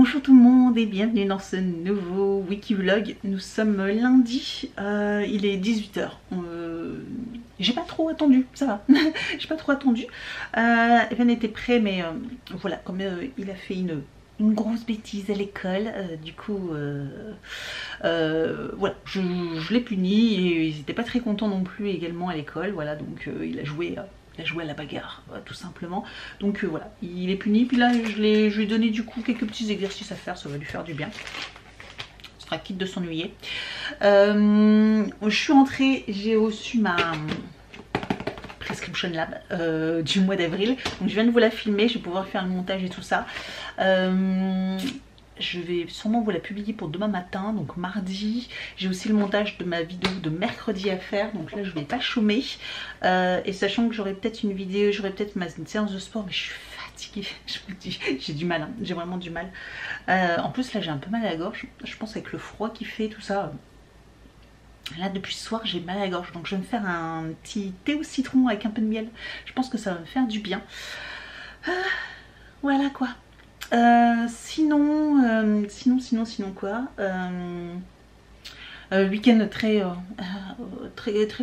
Bonjour tout le monde et bienvenue dans ce nouveau Wikivlog. Nous sommes lundi, il est 18 h. J'ai pas trop attendu, ça va. J'ai pas trop attendu. Evan était prêt, mais voilà, comme il a fait une grosse bêtise à l'école, du coup, voilà, je l'ai puni et ils n'étaient pas très contents non plus également à l'école, voilà, donc il a joué à la bagarre, tout simplement. Donc voilà, il est puni. Puis là, je lui ai donné du coup quelques petits exercices à faire, ça va lui faire du bien. Ce sera quitte de s'ennuyer. Je suis rentrée, j'ai reçu ma prescription lab du mois d'avril. Donc je viens de vous la filmer, je vais pouvoir faire le montage et tout ça. Je vais sûrement vous la publier pour demain matin, donc mardi. J'ai aussi le montage de ma vidéo de mercredi à faire, donc là je vais pas chômer. Et sachant que j'aurai peut-être une vidéo, j'aurai peut-être une séance de sport, mais je suis fatiguée, je vous dis, j'ai du mal, hein, j'ai vraiment du mal. En plus là j'ai un peu mal à la gorge, je pense avec le froid qui fait, tout ça. Là depuis ce soir j'ai mal à la gorge, donc je vais me faire un petit thé au citron avec un peu de miel. Je pense que ça va me faire du bien. Voilà quoi. Sinon quoi, week-end très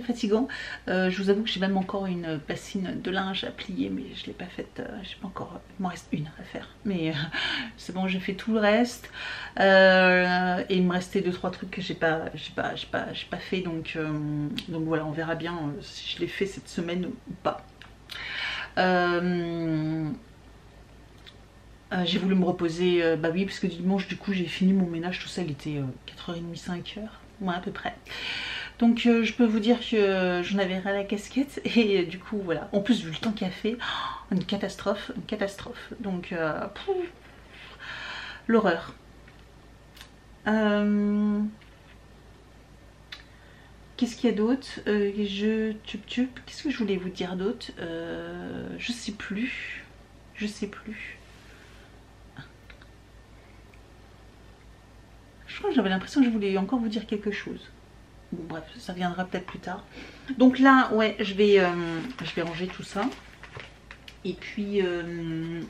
fatigant. Je vous avoue que j'ai même encore une bassine de linge à plier, mais je l'ai pas faite, j'ai pas encore, il m'en reste une à faire, mais c'est bon, j'ai fait tout le reste. Et il me restait 2-3 trucs que j'ai pas fait, donc voilà, on verra bien si je l'ai fait cette semaine ou pas. J'ai voulu me reposer, bah oui, parce que dimanche, du coup, j'ai fini mon ménage, tout ça, il était 4h30, 5h, ouais, à peu près. Donc, je peux vous dire que j'en avais ras la casquette, et du coup, voilà. En plus, vu le temps qu'il a fait, une catastrophe, une catastrophe. Donc, l'horreur. Qu'est-ce qu'il y a d'autre? Qu'est-ce que je voulais vous dire d'autre? Je sais plus. Je sais plus. Je crois que j'avais l'impression que je voulais encore vous dire quelque chose. Bon bref, ça viendra peut-être plus tard. Donc là, ouais, je vais ranger tout ça. Et puis je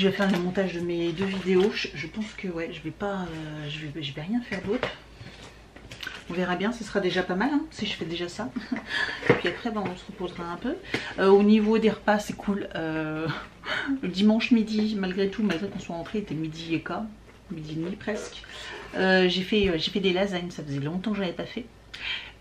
vais faire le montage de mes 2 vidéos. Je pense que ouais, je vais rien faire d'autre. On verra bien, ce sera déjà pas mal hein, si je fais déjà ça. Et puis après, on se reposera un peu. Au niveau des repas, c'est cool. Le dimanche midi, malgré tout, malgré qu'on soit rentré, il était midi et quart, midi et demi presque. J'ai fait des lasagnes, ça faisait longtemps que je n'avais pas fait.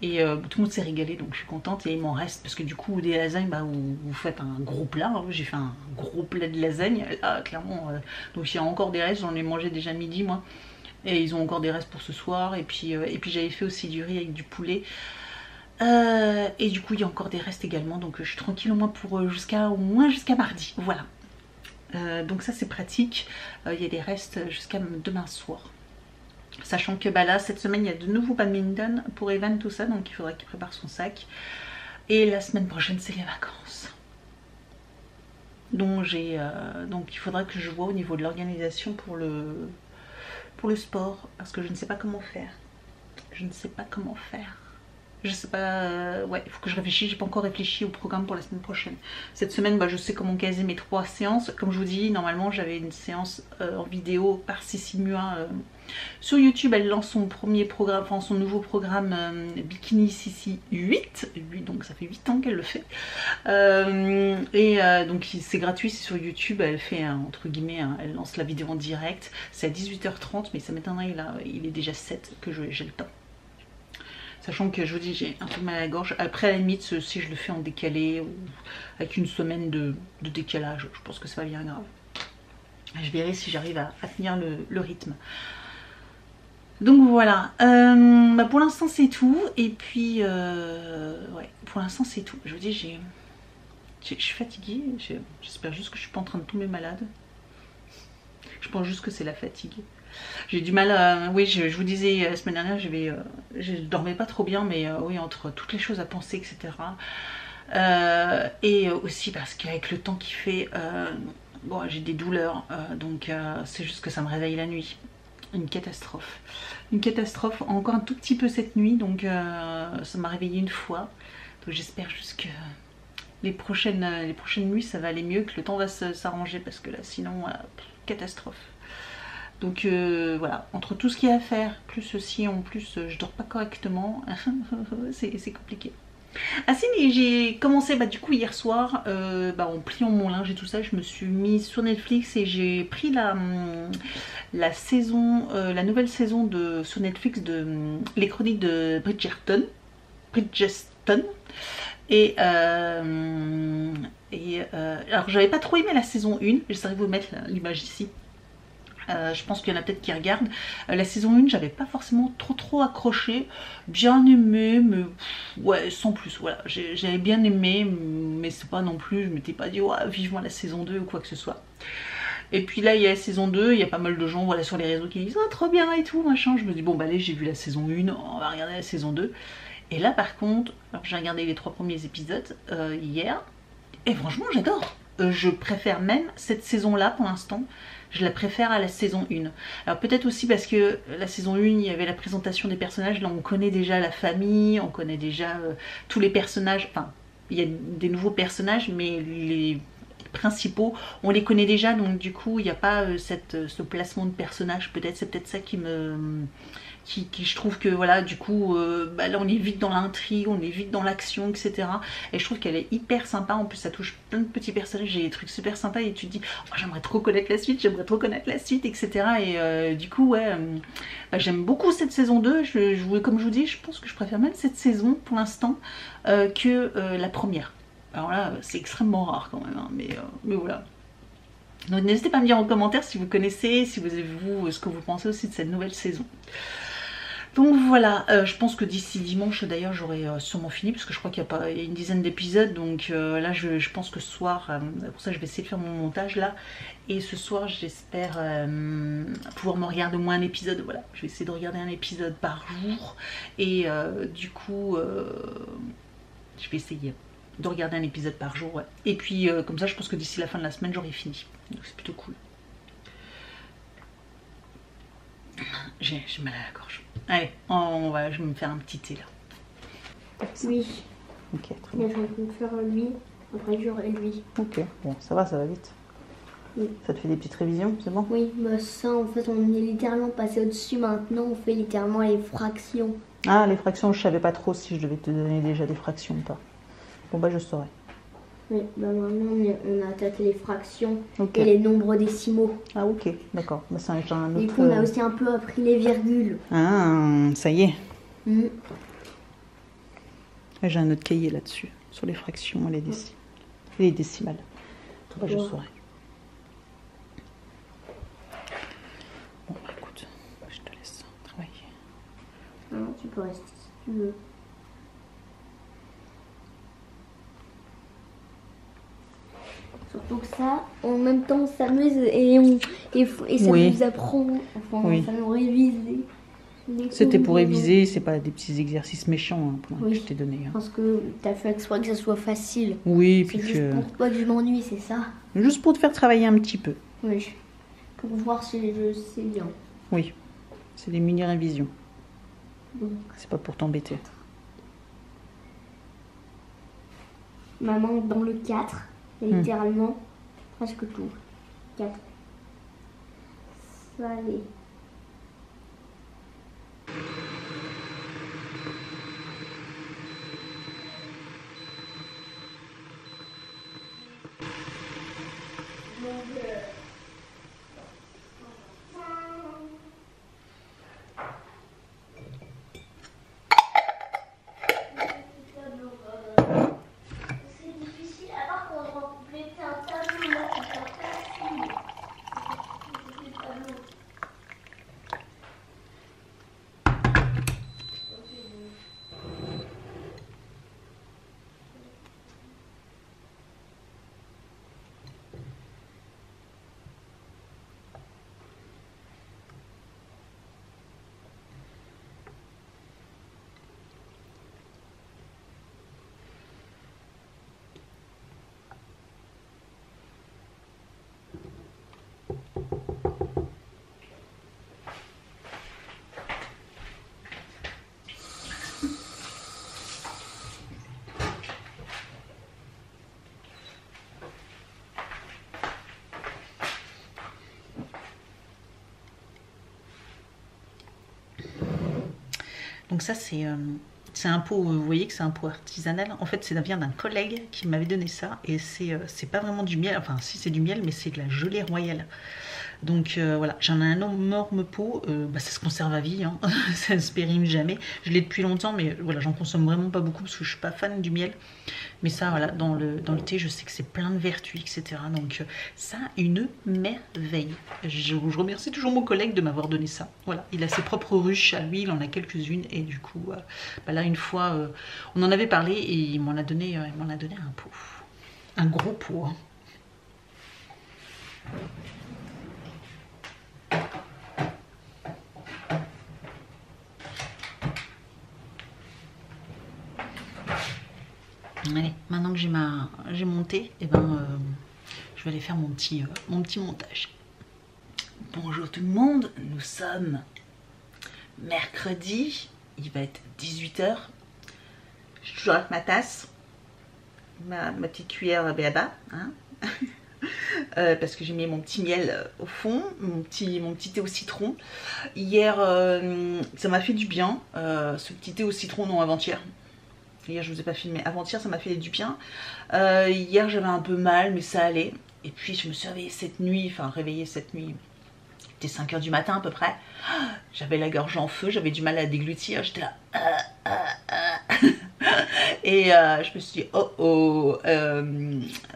Et tout le monde s'est régalé, donc je suis contente. Et il m'en reste, parce que du coup, des lasagnes, bah, vous faites un gros plat. Hein. J'ai fait un gros plat de lasagne, là, clairement. Donc il y a encore des restes, j'en ai mangé déjà midi, moi. Et ils ont encore des restes pour ce soir. Et puis j'avais fait aussi du riz avec du poulet. Et du coup, il y a encore des restes également. Donc je suis tranquille au moins pour au moins jusqu'à mardi. Voilà. Donc ça c'est pratique. Il y a des restes jusqu'à demain soir. Sachant que bah là, cette semaine, il y a de nouveau badminton pour Evan, tout ça. Donc il faudra qu'il prépare son sac. Et la semaine prochaine, c'est les vacances. Donc il faudra que je vois au niveau de l'organisation pour le sport, parce que je ne sais pas comment faire. Je ne sais pas comment faire. Je sais pas, ouais, il faut que je réfléchisse, j'ai pas encore réfléchi au programme pour la semaine prochaine. Cette semaine, bah, je sais comment caser mes 3 séances. Comme je vous dis, normalement j'avais une séance en vidéo par Cécile Muin sur YouTube. Elle lance son premier programme, enfin son nouveau programme Bikini Sissi 8, donc ça fait 8 ans qu'elle le fait. Donc c'est gratuit, c'est sur YouTube, elle fait entre guillemets, elle lance la vidéo en direct. C'est à 18h30, mais ça m'étonnerait, il est déjà 7 que j'ai le temps. Sachant que je vous dis, j'ai un peu mal à la gorge. Après, à la limite, si je le fais en décalé ou avec une semaine de décalage, je pense que ça va bien grave. Je verrai si j'arrive à tenir le rythme. Donc voilà. Bah pour l'instant, c'est tout. Et puis, ouais, pour l'instant, c'est tout. Je vous dis, je suis fatiguée. J'espère juste que je suis pas en train de tomber malade. Je pense juste que c'est la fatigue. J'ai du mal, oui, je vous disais la semaine dernière, je dormais pas trop bien, mais oui, entre toutes les choses à penser, etc. Et aussi parce qu'avec le temps qu'il fait, bon, j'ai des douleurs, donc c'est juste que ça me réveille la nuit. Une catastrophe. Une catastrophe, encore un tout petit peu cette nuit, donc ça m'a réveillée une fois. Donc j'espère juste les prochaines nuits ça va aller mieux, que le temps va s'arranger parce que là sinon catastrophe. Donc voilà, entre tout ce qu'il y a à faire, plus ceci en plus je dors pas correctement, c'est compliqué. Ah si, j'ai commencé du coup hier soir en pliant mon linge et tout ça, je me suis mise sur Netflix et j'ai pris la nouvelle saison sur Netflix de Les Chroniques de Bridgerton. Et alors j'avais pas trop aimé la saison 1, j'essaierai de vous mettre l'image ici. Je pense qu'il y en a peut-être qui regardent. La saison 1, j'avais pas forcément trop accroché. Bien aimé, mais ouais, sans plus. Voilà, j'avais bien aimé, mais c'est pas non plus, je m'étais pas dit, ouais, vivement la saison 2 ou quoi que ce soit. Et puis là, il y a la saison 2, il y a pas mal de gens voilà, sur les réseaux qui disent, oh, trop bien et tout, machin. Je me dis, bon, bah allez, j'ai vu la saison 1, on va regarder la saison 2. Et là, par contre, j'ai regardé les 3 premiers épisodes hier, et franchement, j'adore. Je préfère même cette saison-là pour l'instant. Je la préfère à la saison 1. Alors peut-être aussi parce que la saison 1, il y avait la présentation des personnages. Là, on connaît déjà la famille, on connaît déjà tous les personnages. Enfin, il y a des nouveaux personnages, mais les principaux, on les connaît déjà. Donc du coup, il n'y a pas ce placement de personnages. Peut-être, c'est peut-être ça qui je trouve que voilà, du coup là on est vite dans l'intrigue, on est vite dans l'action, etc. Et je trouve qu'elle est hyper sympa. En plus ça touche plein de petits personnages, j'ai des trucs super sympas et tu te dis oh, j'aimerais trop connaître la suite, etc. Et du coup ouais, j'aime beaucoup cette saison 2. Comme je vous dis, je pense que je préfère même cette saison pour l'instant que la première. Alors là c'est extrêmement rare quand même, hein, mais voilà. Donc n'hésitez pas à me dire en commentaire si vous connaissez, si vous avez ce que vous pensez aussi de cette nouvelle saison. Donc voilà, je pense que d'ici dimanche d'ailleurs j'aurai sûrement fini parce que je crois qu'il y a une dizaine d'épisodes. Donc là je pense que ce soir, pour ça je vais essayer de faire mon montage là. Et ce soir j'espère pouvoir me regarder au moins un épisode. Voilà, je vais essayer de regarder un épisode par jour. Et du coup je vais essayer de regarder un épisode par jour. Ouais. Et puis comme ça je pense que d'ici la fin de la semaine j'aurai fini. Donc c'est plutôt cool. J'ai mal à la gorge. Allez, je vais me faire un petit thé là. Oui. Ok, très bien. Je vais faire lui, après j'aurai lui. Ok, bon, ça va vite. Oui. Ça te fait des petites révisions, c'est bon? Oui, bah ça en fait on est littéralement passé au-dessus maintenant, on fait littéralement les fractions. Ah, les fractions, je savais pas trop si je devais te donner déjà des fractions ou pas. Bon bah je saurai. Oui, bah maintenant on attaque les fractions Okay. et les nombres décimaux. Ah ok, d'accord. Bah, c'est un autre... Du coup on a aussi un peu appris les virgules. Ah, ça y est. Mmh. J'ai un autre cahier là-dessus, sur les fractions et les décimales. Bah, je saurai. Bon, bah, écoute, je te laisse travailler. Non, tu peux rester si tu veux. Surtout que ça, en même temps, on s'amuse et ça Oui. nous apprend, enfin, Oui. ça nous révise. C'était pour réviser, c'est pas des petits exercices méchants hein, que Oui. je t'ai donné. Hein. Parce que t'as fait exprès que ça soit facile. Oui, C'est puis juste que... pour pas que je m'ennuie, c'est ça? Juste pour te faire travailler un petit peu. Oui. Pour voir si je sais bien. Oui, c'est des mini-révisions. Bon. C'est pas pour t'embêter. Maman, dans le 4, littéralement, presque tout. 4. Ça allait. Donc ça c'est un pot, vous voyez que c'est un pot artisanal. En fait, ça vient d'un collègue qui m'avait donné ça. Et c'est pas vraiment du miel. Enfin, si c'est du miel, mais c'est de la gelée royale. Donc voilà, j'en ai un énorme pot. Ça se conserve à vie. Hein. Ça ne se périme jamais. Je l'ai depuis longtemps, mais voilà, j'en consomme vraiment pas beaucoup parce que je suis pas fan du miel. Mais ça, voilà, dans le thé, je sais que c'est plein de vertus, etc. Donc ça, une merveille. Je remercie toujours mon collègue de m'avoir donné ça. Voilà, il a ses propres ruches à lui, il en a quelques-unes. Et du coup, là, une fois, on en avait parlé et il m'en a donné un pot. Un gros pot. Hein. Allez, maintenant que j'ai monté, et je vais aller faire mon petit montage. Bonjour tout le monde, nous sommes mercredi, il va être 18 h. Je suis toujours avec ma tasse, ma petite cuillère à béaba, hein. Parce que j'ai mis mon petit miel au fond, mon petit thé au citron. Hier, ça m'a fait du bien, ce petit thé au citron, non, avant-hier. Hier, je vous ai pas filmé. Avant-hier, ça m'a fait du bien. Hier, j'avais un peu mal, mais ça allait. Et puis, je me suis réveillée cette nuit. C'était 5 h du matin à peu près. J'avais la gorge en feu, j'avais du mal à déglutir. J'étais là. Et je me suis dit,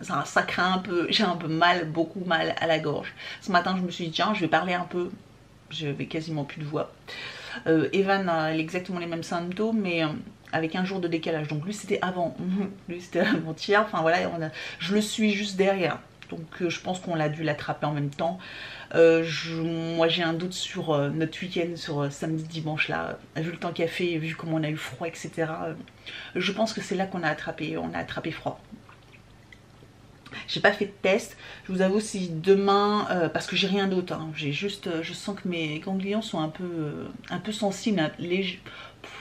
ça craint un peu. J'ai un peu mal, beaucoup mal à la gorge. Ce matin, je me suis dit, tiens, je vais parler un peu. Je n'avais quasiment plus de voix. Evan a exactement les mêmes symptômes, mais avec un jour de décalage. Donc lui c'était avant, lui c'était avant-hier. Enfin voilà, je le suis juste derrière. Donc je pense qu'on l'a dû l'attraper en même temps. Moi j'ai un doute sur notre week-end, sur samedi, dimanche là. Vu le temps qu'il a fait, vu comment on a eu froid, etc. Je pense que c'est là qu'on a attrapé froid. J'ai pas fait de test. Je vous avoue, si demain, parce que j'ai rien d'autre, hein, j'ai juste, je sens que mes ganglions sont un peu sensibles,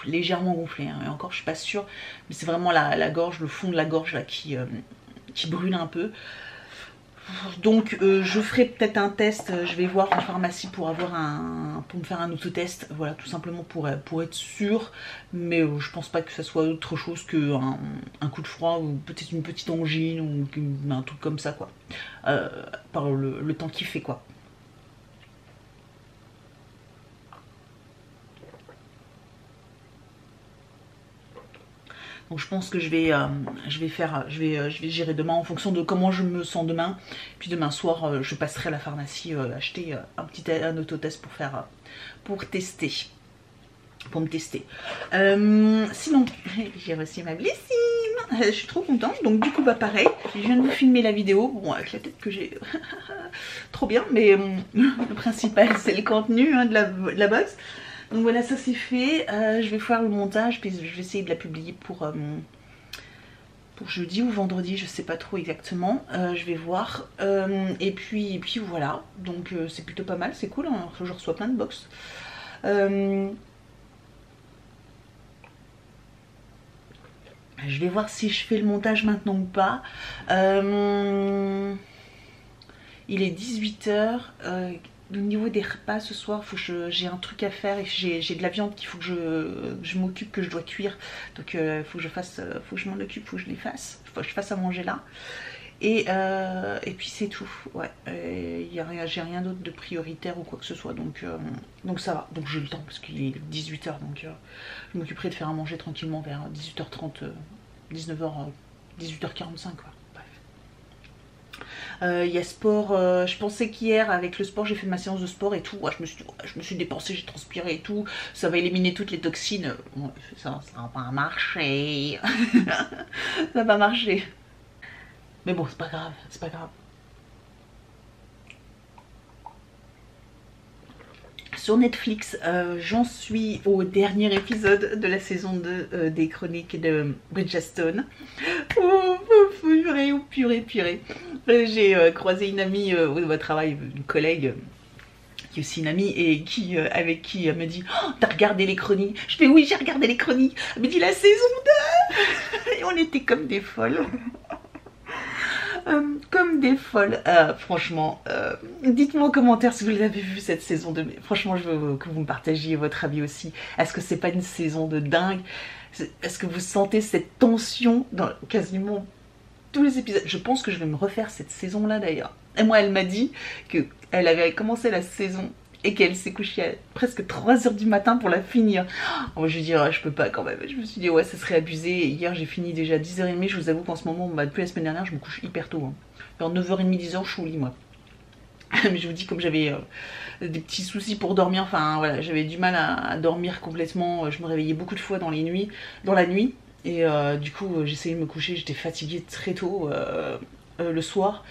légèrement gonflés. Hein, et encore, je suis pas sûre, mais c'est vraiment la gorge, le fond de la gorge là qui brûle un peu. Donc je ferai peut-être un test, je vais voir en pharmacie pour me faire un autotest, voilà, tout simplement pour être sûr, mais je pense pas que ça soit autre chose qu'un coup de froid ou peut-être une petite angine ou un truc comme ça quoi, par le temps qu'il fait quoi. Donc je pense que je vais gérer demain en fonction de comment je me sens demain. Puis demain soir, je passerai à la pharmacie acheter un autotest pour me tester. Sinon, j'ai reçu ma blessine. Je suis trop contente. Donc du coup, pareil, je viens de vous filmer la vidéo. Bon, avec la tête que j'ai trop bien, mais le principal c'est le contenu hein, de la box. Donc voilà, ça c'est fait. Je vais faire le montage, puis je vais essayer de la publier pour jeudi ou vendredi, je sais pas trop exactement. Je vais voir. Et puis voilà. Donc c'est plutôt pas mal, c'est cool. Hein. Je reçois plein de box. Je vais voir si je fais le montage maintenant ou pas. Il est 18 h. Au niveau des repas ce soir, j'ai un truc à faire et j'ai de la viande qu'il faut que je m'occupe, que je dois cuire. Donc il faut que je m'en occupe, faut que je les fasse. Faut que je fasse à manger là. Et puis c'est tout. Ouais. J'ai rien d'autre de prioritaire ou quoi que ce soit. Donc ça va. Donc j'ai le temps parce qu'il est 18 h. Donc je m'occuperai de faire à manger tranquillement vers 18 h30, 19 h, 18 h45 quoi. Il y a sport, je pensais qu'hier avec le sport j'ai fait ma séance de sport et tout, ouais, je me suis dépensée, j'ai transpiré et tout, ça va éliminer toutes les toxines. Ouais, ça va pas marcher. Ça va pas marcher. Mais bon, c'est pas grave, c'est pas grave. Sur Netflix, j'en suis au dernier épisode de la saison 2 des chroniques de Bridgerton. Purée. J'ai croisé une amie au travail, une collègue qui est aussi une amie et avec qui me dit oh, t'as regardé les chroniques? Je fais oui, j'ai regardé les chroniques. Elle me dit la saison 2. Et on était comme des folles. comme des folles. Franchement, dites-moi en commentaire si vous l'avez vu cette saison 2. Franchement, je veux que vous me partagiez votre avis aussi. Est-ce que c'est pas une saison de dingue? Est-ce que vous sentez cette tension dans quasiment tous les épisodes? Je pense que je vais me refaire cette saison-là d'ailleurs. Et moi, elle m'a dit qu'elle avait commencé la saison et qu'elle s'est couchée à presque 3 h du matin pour la finir. Moi, je lui dis, je peux pas quand même. Je me suis dit, ouais, ça serait abusé. Et hier, j'ai fini déjà à 10h30. Je vous avoue qu'en ce moment, depuis la semaine dernière, je me couche hyper tôt. Vers 9h30, 10h, je suis au lit, moi. Mais je vous dis, comme j'avais des petits soucis pour dormir, enfin voilà, j'avais du mal à dormir complètement. Je me réveillais beaucoup de fois dans la nuit. Et du coup, j'essayais de me coucher. J'étais fatiguée très tôt le soir.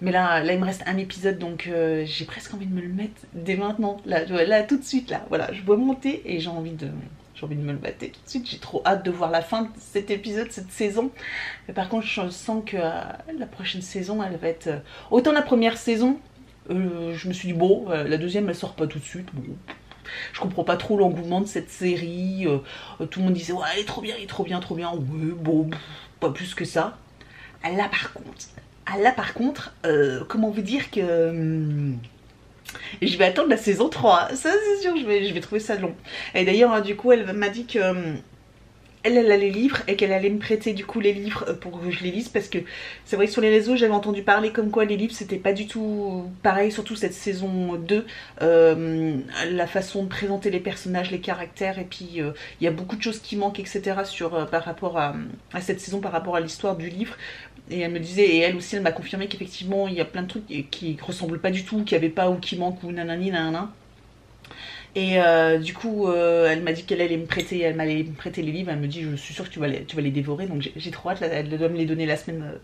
Mais là, il me reste un épisode, donc j'ai presque envie de me le mettre dès maintenant. Là tout de suite, là. Voilà, je vois monter et j'ai envie de me le mater tout de suite. J'ai trop hâte de voir la fin de cet épisode, cette saison. Mais par contre, je sens que la prochaine saison, elle va être... autant la première saison, je me suis dit, bon, la deuxième, elle sort pas tout de suite. Bon, je comprends pas trop l'engouement de cette série. Tout le monde disait, ouais, elle est trop bien, Ouais, bon, pas plus que ça. Là par contre, comment vous dire que je vais attendre la saison 3. Ça c'est sûr, je vais trouver ça long. Et d'ailleurs, du coup, elle m'a dit que elle a les livres et qu'elle allait me prêter du coup les livres pour que je les lise, parce que c'est vrai que sur les réseaux j'avais entendu parler comme quoi les livres c'était pas du tout pareil, surtout cette saison 2, la façon de présenter les personnages, les caractères, et puis il y a beaucoup de choses qui manquent, etc. par rapport à cette saison, par rapport à l'histoire du livre. Et elle me disait, et elle aussi elle m'a confirmé qu'effectivement il y a plein de trucs qui ressemblent pas du tout, qu'il n'y avait pas ou qui manquent ou nanani nanana. Et du coup, elle m'a dit qu'elle allait me prêter, m'allait me prêter les livres. Elle me dit, je suis sûre que tu vas les dévorer. Donc j'ai trop hâte. Elle doit me les donner la semaine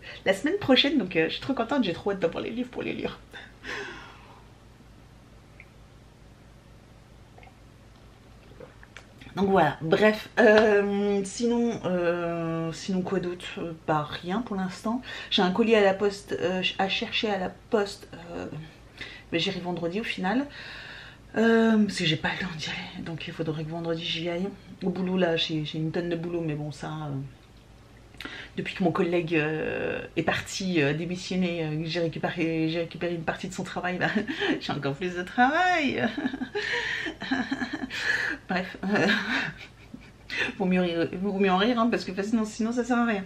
prochaine. Donc je suis trop contente. J'ai trop hâte d'avoir les livres pour les lire. Donc voilà. Bref. Sinon quoi d'autre? Bah rien pour l'instant. J'ai un colis à la poste à chercher à la poste. Mais j'irai vendredi au final. Parce que j'ai pas le temps d'y aller, donc il faudrait que vendredi j'y aille. Au boulot là, j'ai une tonne de boulot, mais bon ça, depuis que mon collègue est parti démissionner, j'ai récupéré une partie de son travail, là, j'ai encore plus de travail. Bref, vaut mieux en rire, hein, parce que sinon ça sert à rien.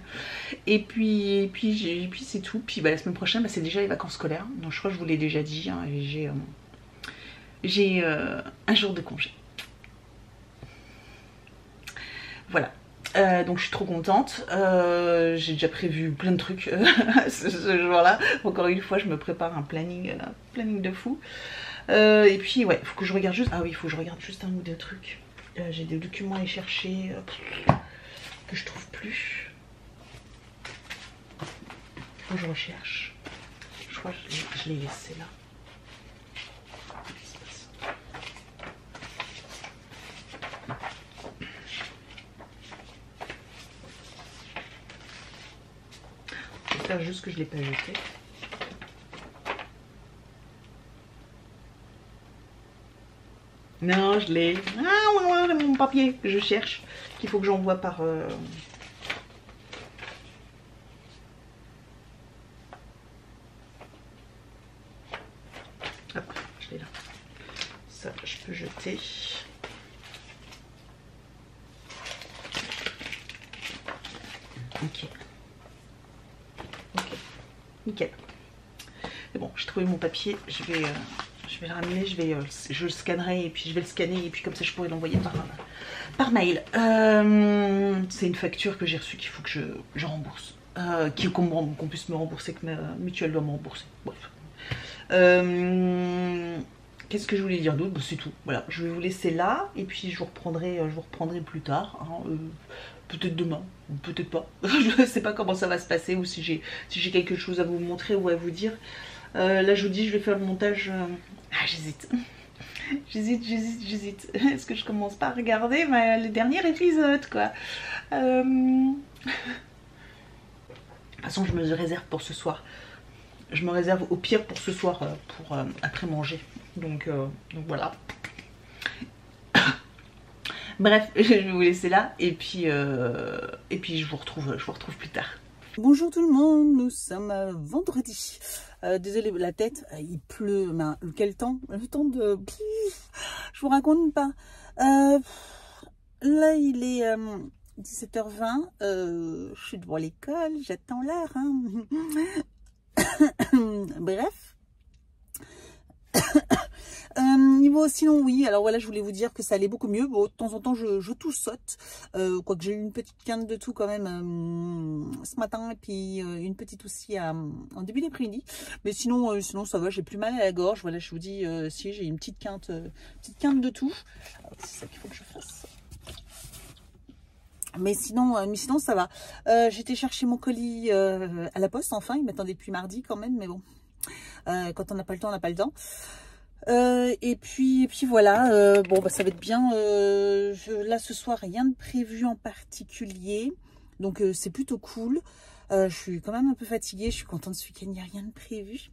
Et puis c'est tout. Puis la semaine prochaine, c'est déjà les vacances scolaires, donc je crois que je vous l'ai déjà dit, hein, et j'ai un jour de congé. Voilà. Donc je suis trop contente. J'ai déjà prévu plein de trucs ce jour-là. Encore une fois, je me prépare un planning de fou. Et puis ouais, faut que je regarde juste. Ah oui, il faut que je regarde juste un ou deux trucs. J'ai des documents à aller chercher que je trouve plus. Faut que je recherche. Je crois que je l'ai laissé là. J'espère juste que je ne l'ai pas jeté. Non, je l'ai. Ah, ouais, mon papier que je cherche, qu'il faut que j'envoie par... Hop, je l'ai là. Ça, je peux jeter. Ok. Nickel. C'est bon, j'ai trouvé mon papier. Je vais le ramener. Je le scannerai et puis je vais le scanner et puis comme ça je pourrai l'envoyer par mail. C'est une facture que j'ai reçue qu'il faut que je rembourse. Qu'on puisse me rembourser, que ma mutuelle doit me rembourser. Bref. Qu'est-ce que je voulais dire d'autre? C'est tout. Voilà, je vais vous laisser là et puis je vous reprendrai plus tard. Hein, peut-être demain, ou peut-être pas. Je ne sais pas comment ça va se passer ou si j'ai quelque chose à vous montrer ou à vous dire. Là, je vous dis, je vais faire le montage. Ah, j'hésite. J'hésite. Est-ce que je commence pas à regarder le dernier épisode, quoi? De toute façon, je me réserve pour ce soir. Je me réserve au pire pour ce soir, pour après manger. Donc voilà. Bref, je vais vous laisser là et puis je vous retrouve plus tard. Bonjour tout le monde, nous sommes vendredi. Désolée, la tête, il pleut, mais quel temps? Le temps de... je vous raconte pas. Là, il est 17h20, je suis devant l'école, j'attends l'heure. Hein. Bref. Niveau sinon oui, alors voilà, je voulais vous dire que ça allait beaucoup mieux. Bon, de temps en temps je saute, quoique j'ai eu une petite quinte de tout quand même ce matin, et puis une petite aussi en début d'après-midi, mais sinon sinon ça va, j'ai plus mal à la gorge. Voilà, je vous dis, si j'ai une petite quinte de tout, c'est ça qu'il faut que je fasse. Mais sinon ça va. J'étais chercher mon colis à la poste, enfin il m'attendait depuis mardi quand même, mais bon, quand on n'a pas le temps, on n'a pas le temps. Et puis voilà, bon bah ça va être bien. Là ce soir rien de prévu en particulier, donc c'est plutôt cool. Je suis quand même un peu fatiguée, je suis contente ce week-end, il n'y a rien de prévu.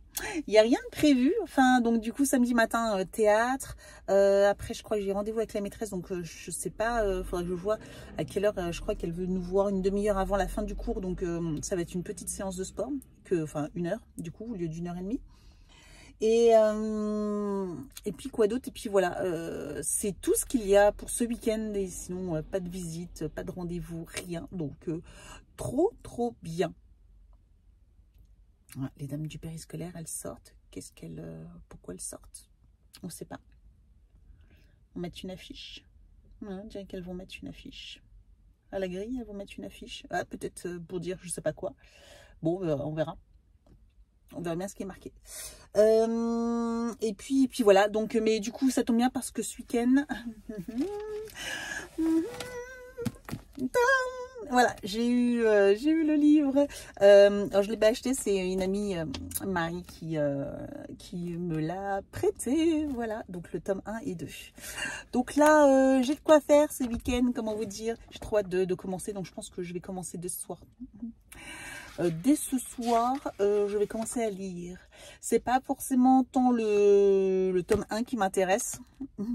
Il n'y a rien de prévu, enfin donc du coup samedi matin théâtre, après je crois que j'ai rendez-vous avec la maîtresse, donc je sais pas, faudra que je vois à quelle heure, je crois qu'elle veut nous voir une demi-heure avant la fin du cours, donc ça va être une petite séance de sport, enfin 1 heure du coup au lieu d'1h30. Et puis quoi d'autre? Et puis voilà, c'est tout ce qu'il y a pour ce week-end. Et sinon, pas de visite, pas de rendez-vous, rien. Donc, trop bien. Ouais, les dames du périscolaire, elles sortent. Pourquoi elles sortent? On ne sait pas. On met une affiche. Ouais, on dirait qu'elles vont mettre une affiche. À la grille, elles vont mettre une affiche. Ah, peut-être pour dire je sais pas quoi. Bon, on verra. On verra bien ce qui est marqué. Et puis voilà. Donc, mais du coup, ça tombe bien parce que ce week-end, voilà, j'ai eu le livre. Alors, je l'ai pas acheté. C'est une amie, Marie, qui me l'a prêté. Voilà. Donc, le tome 1 et 2. Donc là, j'ai de quoi faire ce week-end. Comment vous dire? J'ai trop hâte de commencer. Donc, je pense que je vais commencer dès ce soir. Dès ce soir, je vais commencer à lire. C'est pas forcément tant le tome 1 qui m'intéresse,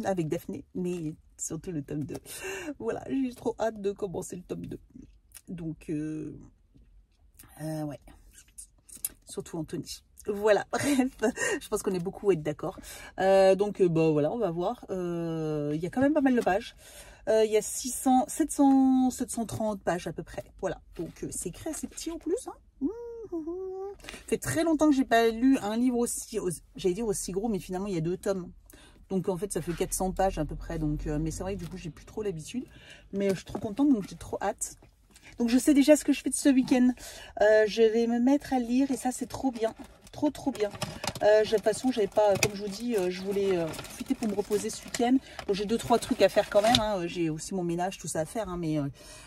avec Daphné, mais surtout le tome 2. Voilà, j'ai trop hâte de commencer le tome 2. Donc, ouais. Surtout Anthony. Voilà, bref, je pense qu'on est beaucoup à être d'accord. Donc, bah voilà, on va voir. Il y a quand même pas mal de pages. Il y a 730 pages à peu près. Voilà, donc c'est écrit assez petit en plus. Hein. Ça fait très longtemps que j'ai pas lu un livre aussi, j'allais dire aussi gros, mais finalement il y a 2 tomes. Donc en fait ça fait 400 pages à peu près. Donc, mais c'est vrai que du coup j'ai plus trop l'habitude. Mais je suis trop contente, donc j'ai trop hâte. Donc je sais déjà ce que je fais de ce week-end. Je vais me mettre à lire et ça c'est trop bien. Trop bien. De toute façon, j'avais pas, comme je vous dis, je voulais profiter pour me reposer ce week-end. Donc j'ai 2-3 trucs à faire quand même. Hein. J'ai aussi mon ménage, tout ça à faire. Hein.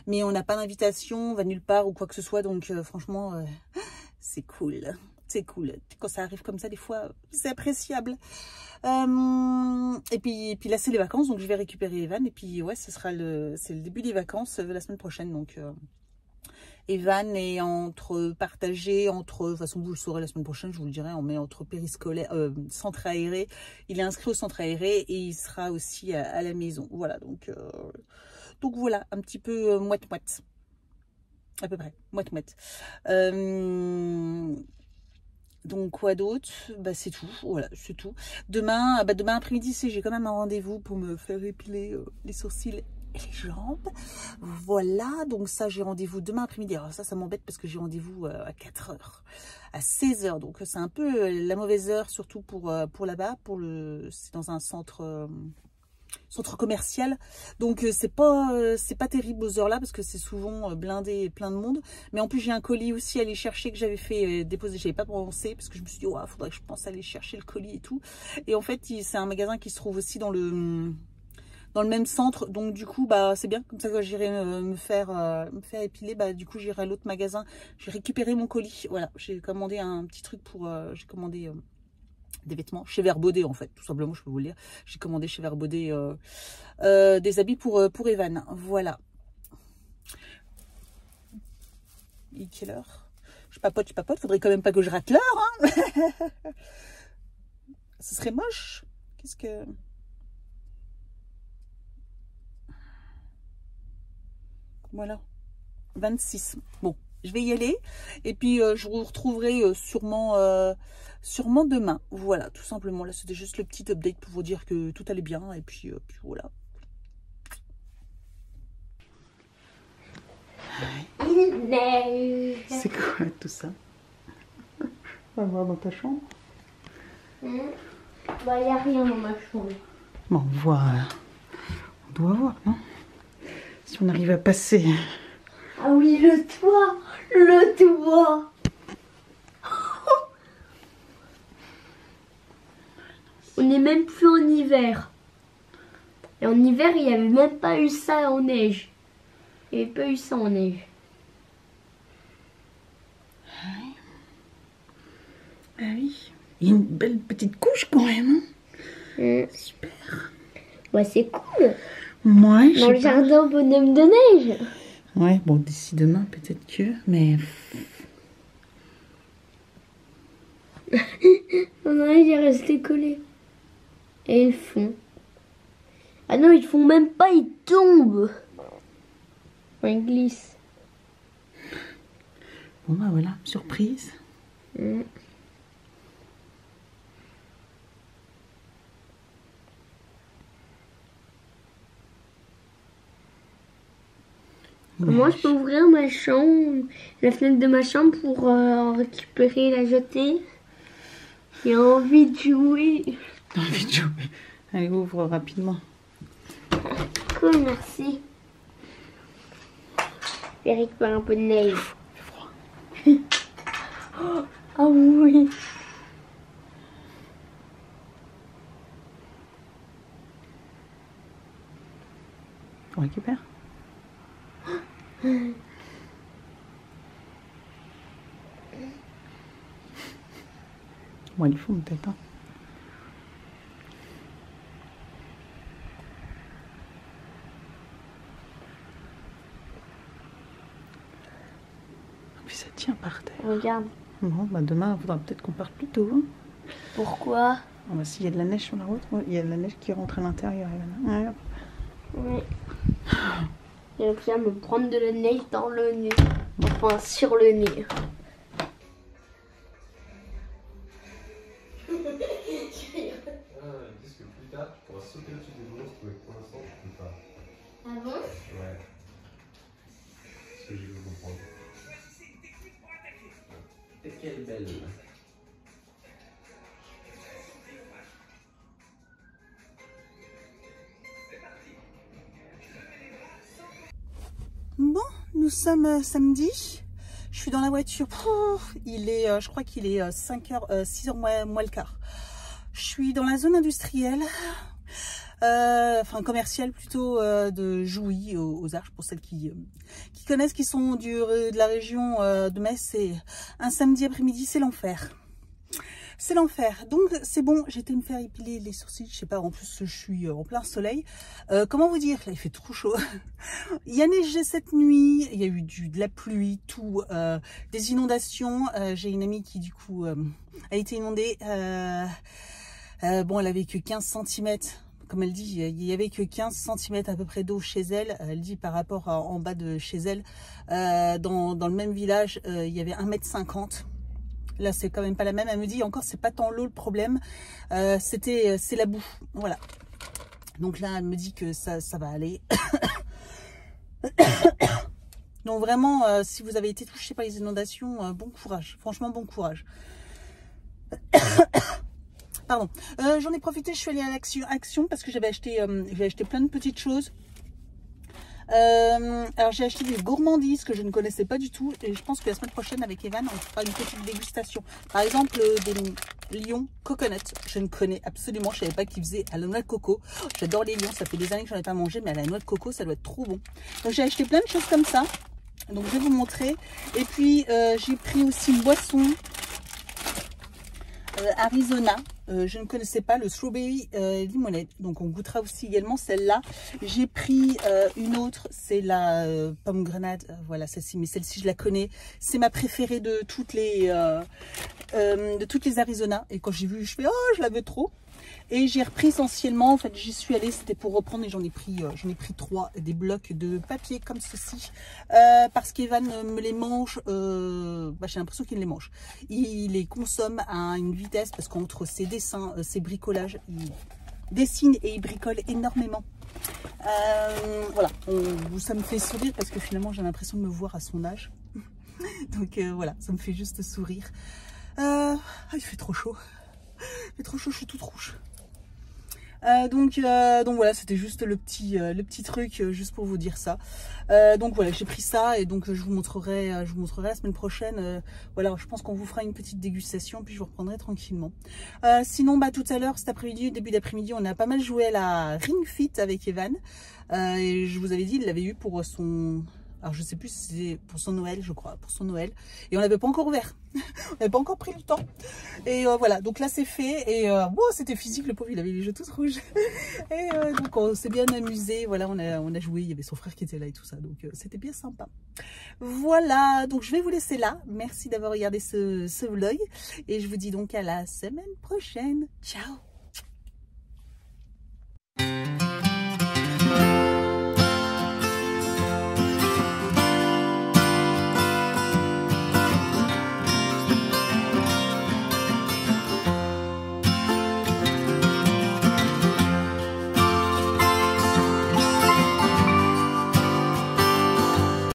Mais on n'a pas d'invitation, on va nulle part ou quoi que ce soit. Donc franchement, c'est cool. C'est cool. Quand ça arrive comme ça, des fois, c'est appréciable. Et puis là, c'est les vacances. Donc je vais récupérer Evan. Et puis ouais, c'est le début des vacances la semaine prochaine. Donc... Evan est partagé entre, de toute façon vous le saurez la semaine prochaine, je vous le dirai, on met entre périscolaire, centre aéré. Il est inscrit au centre aéré et il sera aussi à la maison. Voilà, donc voilà, un petit peu moite-moite. À peu près, moite-moite. Donc quoi d'autre? Bah c'est tout, voilà, c'est tout. Demain après-midi, j'ai quand même un rendez-vous pour me faire épiler les sourcils et les jambes. Voilà, donc ça j'ai rendez-vous demain après-midi. Alors ça m'embête parce que j'ai rendez-vous à 4 h, à 16 h. Donc c'est un peu la mauvaise heure, surtout pour là-bas, c'est dans un centre commercial. Donc c'est pas terrible aux heures là parce que c'est souvent blindé et plein de monde. Mais en plus j'ai un colis aussi à aller chercher que j'avais fait déposer, j'avais pas pensé parce que je me suis dit oh, faudrait que je pense à aller chercher le colis et tout. Et en fait c'est un magasin qui se trouve aussi dans le même centre, donc du coup bah c'est bien, comme ça quand j'irai me faire épiler, bah du coup j'irai à l'autre magasin, j'ai récupéré mon colis. Voilà, j'ai commandé un petit truc pour j'ai commandé des vêtements chez Vert Baudet en fait, tout simplement, je peux vous le dire. J'ai commandé chez Vert Baudet des habits pour Evan. Voilà. Et quelle heure? Je papote, faudrait quand même pas que je rate l'heure, hein. Ce serait moche. Qu'est-ce que... Voilà. 26. Bon, je vais y aller. Et puis, je vous retrouverai sûrement demain. Voilà, tout simplement. Là, c'était juste le petit update pour vous dire que tout allait bien. Et puis voilà. C'est quoi tout ça? On va voir dans ta chambre. Bah, il n'y a rien dans ma chambre. Bon, voilà. On doit voir, non? Si on arrive à passer. Ah oui, le toit. Le toit. On n'est même plus en hiver. Et en hiver, il n'y avait même pas eu ça en neige. Il n'y avait pas eu ça en neige. Ah oui. Il y a une belle petite couche quand même. Super. Ouais, c'est cool. Moi, dans le jardin bonhomme de neige. Ouais, bon, d'ici demain, peut-être que, mais... Non, il est resté collé. Et ils font. Ah non, ils font même pas, ils tombent. Ils glissent. Bon, bah voilà, surprise. Moi, je peux ouvrir ma chambre, la fenêtre de ma chambre pour en récupérer la jetée. J'ai envie de jouer. T'as envie de jouer? Allez, ouvre rapidement. Cool, merci. J'ai récupéré un peu de neige. Il fait froid. Ah oui. On récupère? Bon, il faut peut-être. Hein. Puis ça tient par terre. Regarde. Bon, bah demain, il faudra peut-être qu'on parte plus tôt. Hein. Pourquoi? On va s'il y a de la neige sur la route. Il y a de la neige qui rentre à l'intérieur. Ouais. Oui. J'ai réussi à me prendre de la neige dans le nez. Enfin, sur le nez. Ils disent que plus tard, tu pourras sauter au-dessus des monstres, mais pour l'instant, tu peux pas. Ah bon? Ouais. C'est ce que j'ai voulu comprendre. Et quelle belle. Bon, nous sommes samedi. Je suis dans la voiture. Il est, je crois qu'il est 6h moins le quart. Je suis dans la zone industrielle, enfin commerciale plutôt, de Jouy aux Arches, pour celles qui connaissent, qui sont de la région de Metz. C'est un samedi après-midi, c'est l'enfer. C'est l'enfer. Donc c'est bon, j'ai été me faire épiler les sourcils, je sais pas, en plus je suis en plein soleil. Comment vous dire, là il fait trop chaud. Il y a neigé cette nuit, il y a eu de la pluie, tout, des inondations. J'ai une amie qui du coup a été inondée. Bon, elle avait que 15 cm. Comme elle dit, il n'y avait que 15 cm à peu près d'eau chez elle. Elle dit par rapport à en bas de chez elle, dans le même village, il y avait 1,50 m. Là, c'est quand même pas la même. Elle me dit encore, c'est pas tant l'eau le problème, c'est la boue. Voilà. Donc là, elle me dit que ça va aller. Donc vraiment, si vous avez été touché par les inondations, bon courage. Franchement, bon courage. Pardon. J'en ai profité, je suis allée à Action parce que j'avais acheté plein de petites choses. Alors j'ai acheté des gourmandises que je ne connaissais pas du tout, et je pense que la semaine prochaine avec Evan on fera une petite dégustation. Par exemple des lions coconut, je ne connais absolument, je savais pas qu'ils faisaient à la noix de coco. J'adore les lions, ça fait des années que j'en ai pas mangé, mais à la noix de coco ça doit être trop bon. Donc j'ai acheté plein de choses comme ça, donc je vais vous montrer. Et puis j'ai pris aussi une boisson Arizona. Je ne connaissais pas le strawberry limonade, donc on goûtera aussi également celle-là. J'ai pris une autre, c'est la pomme grenade, voilà celle-ci, mais celle-ci je la connais, c'est ma préférée de toutes les Arizona, et quand j'ai vu je fais oh je la veux trop. Et j'ai repris essentiellement, en fait j'y suis allée, c'était pour reprendre et j'en ai pris 3, des blocs de papier comme ceci. Parce qu'Evan me les mange, j'ai l'impression qu'il les mange. Il les consomme à une vitesse parce qu'entre ses dessins, ses bricolages, il dessine et il bricole énormément. Voilà, ça me fait sourire parce que finalement j'ai l'impression de me voir à son âge. Donc voilà, ça me fait juste sourire. Il fait trop chaud. Il fait trop chaud, je suis toute rouge. Donc voilà, c'était juste le petit truc, juste pour vous dire ça. Donc voilà, j'ai pris ça et donc je vous montrerai la semaine prochaine. Voilà, je pense qu'on vous fera une petite dégustation puis je vous reprendrai tranquillement. Sinon, tout à l'heure, cet après-midi, début d'après-midi, on a pas mal joué à la Ring Fit avec Evan. Et je vous avais dit, il l'avait eu pour son... Alors je sais plus si c'est pour son Noël, je crois, pour son Noël. Et on n'avait pas encore ouvert. On n'avait pas encore pris le temps. Et voilà, donc là c'est fait. Et bon, c'était physique, le pauvre, il avait les yeux tous rouges. Et donc on s'est bien amusé. Voilà, on a joué, il y avait son frère qui était là et tout ça. Donc c'était bien sympa. Voilà, donc je vais vous laisser là. Merci d'avoir regardé ce vlog. Et je vous dis donc à la semaine prochaine. Ciao!